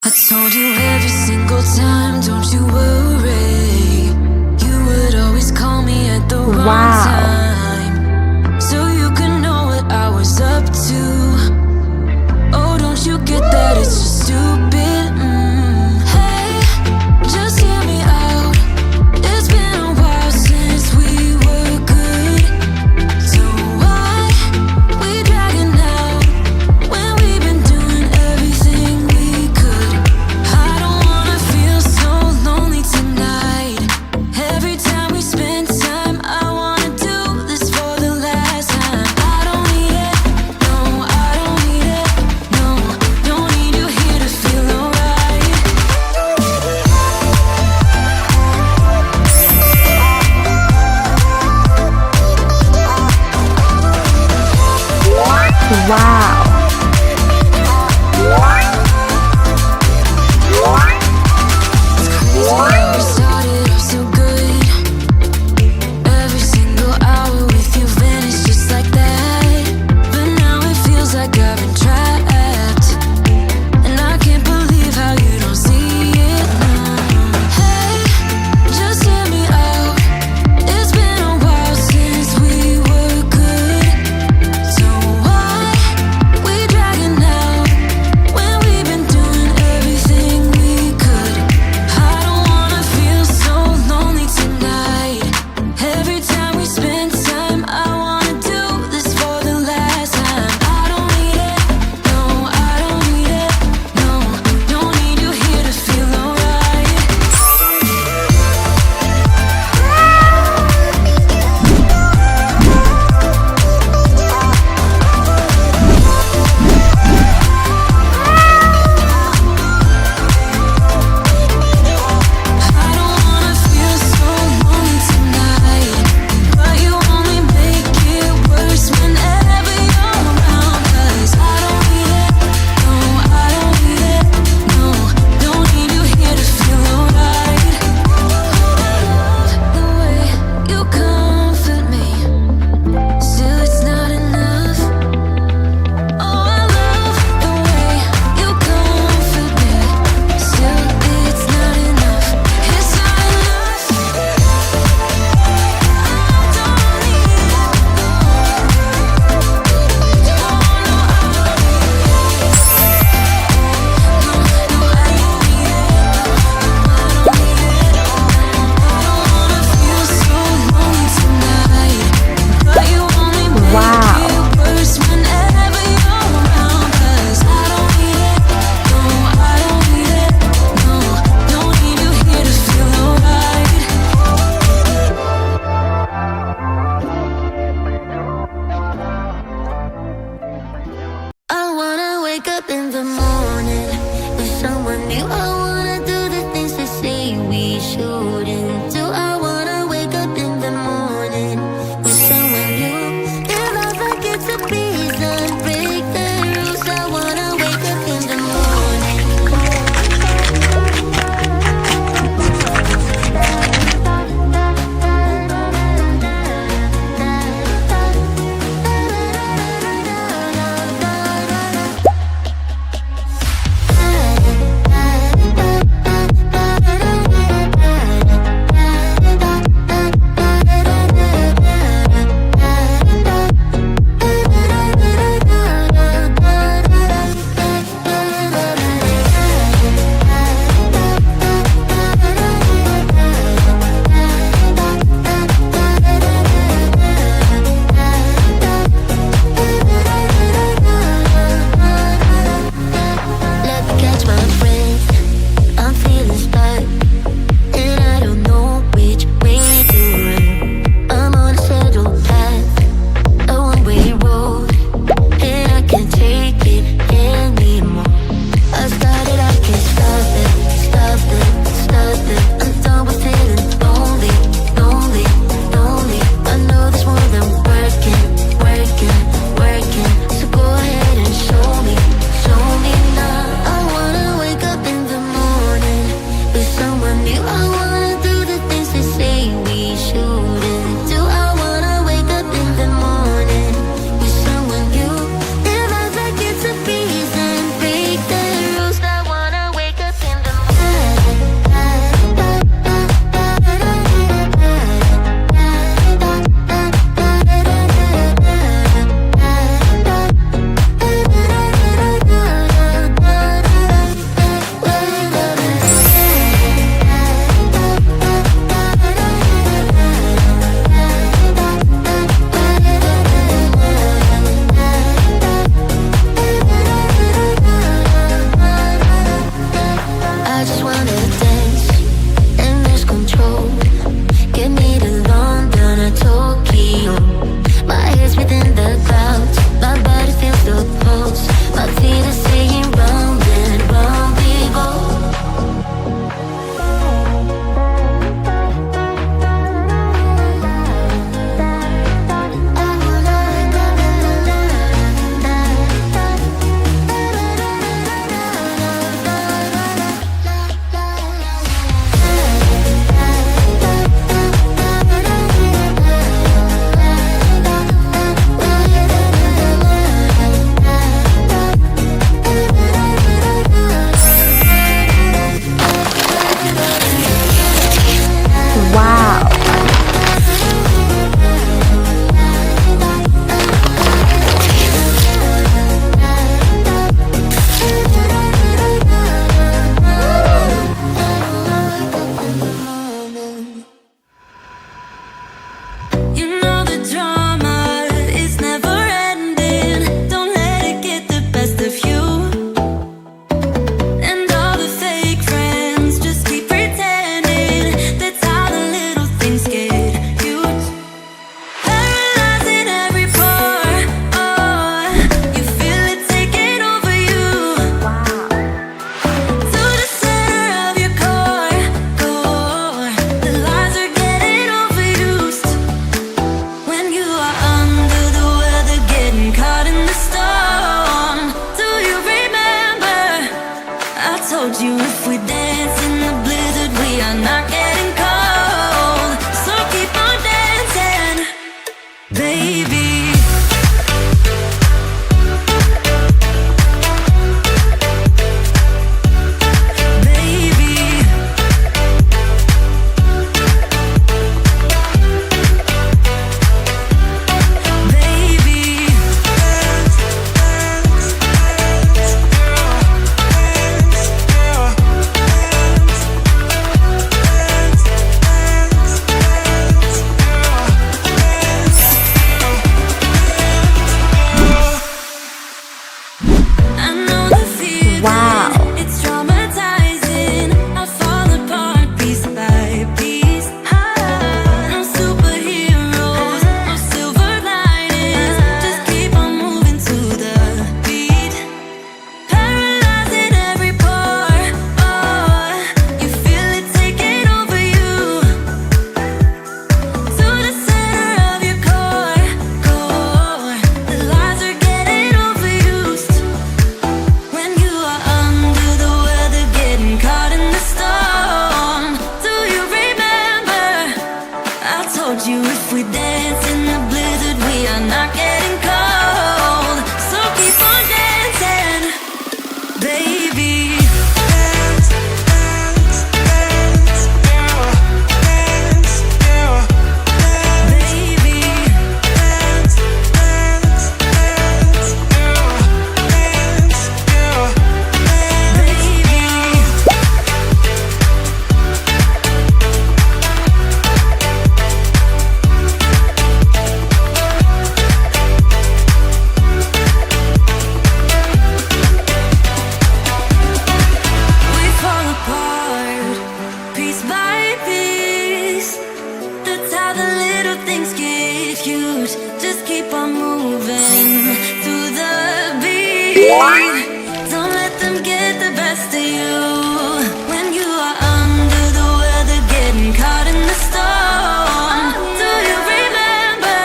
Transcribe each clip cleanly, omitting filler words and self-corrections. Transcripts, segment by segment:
I told you every single time, don't you worry. You would always call me at the wrong time, so you can know what I was up to. Oh, don't you get that it's just stupid? Hey, just hear me out. It's been a while since we were good, so why we dragging out when we've been doing everything we could? I don't wanna feel so lonely tonight. Every time we spend time, I wanna do told you if we dance in the blizzard, we are not getting cold. So keep on dancing, baby. If we dance in the blizzard, we are not getting cold. So keep on dancing, baby. Dance, dance, dance, yeah. Dance, yeah. Baby. Dance, dance, dance, yeah. Dance, yeah. Baby. Just keep on moving through the beat. Don't let them get the best of you. When you are under the weather, getting caught in the storm. Do you remember?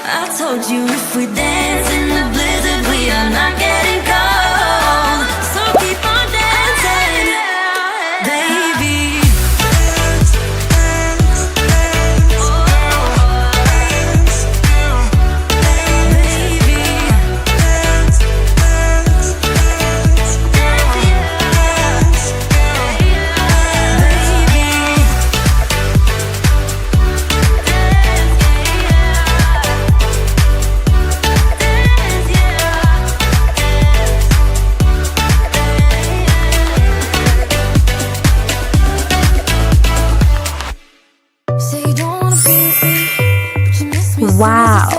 I told you if we dance in the blizzard, we are not getting cold. So keep on dancing, baby. Wow.